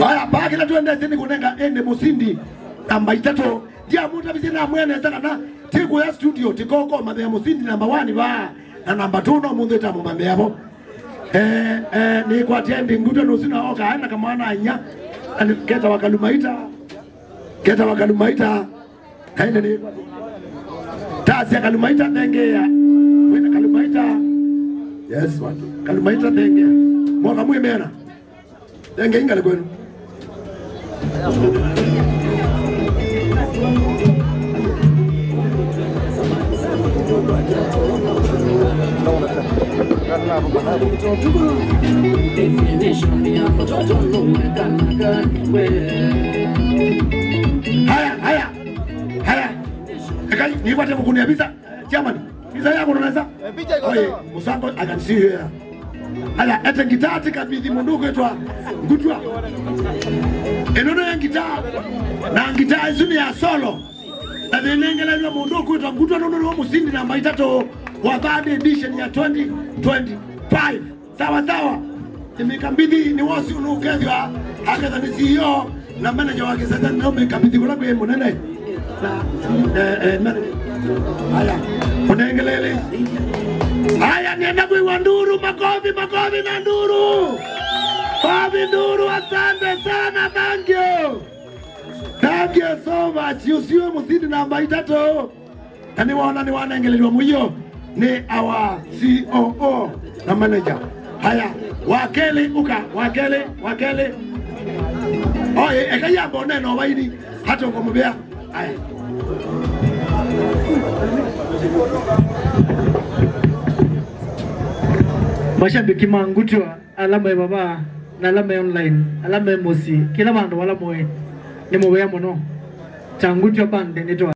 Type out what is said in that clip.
Haya baki la tuende sini kunenga ende musindi namba 3 dia muta bizina mwene sana tiku ya studio tikoko mabe ya musindi namba 1 ba na namba 2 no mundu eta mumambe yabo ni kwa tendi nguto no sina oka ana kama ana anya keta wakalumaita kaina ni tasi ya kalumaita dengea wena kalumaita yes watu kalumaita dengea mwaka mwe mena denge ingale kwenu haya ni kwate mkunia visa jamani visa yako unaweza oye musambo I can see you here haya ete gitati kabidhi munduku etwa ngutwa enono ya gitaa na gitaa izuni ya solo na vinengele ya munduku etwa ngutwa nono musindi namba 3 wa third edition ya 2025 sawa imekabidhi ni wasi unukezwa haka ni CEO na manager wake sasa ndio imekabidhi kwa kwa munene na haya unengelele haya nienda kwa nduru makofi na nduru Fabi Nduru asante sana thank you so much usiwe musindi namba 3 kani waona ni wanengelelwa muyo ni our COO na manager haya wakele oye ekayambo neno waini hata ngomubea haya mashabiki mangutwa alama ya baba na alama ya online alama ya mosi kila bandu wala moe ni mowe muno changutwa bande nitwa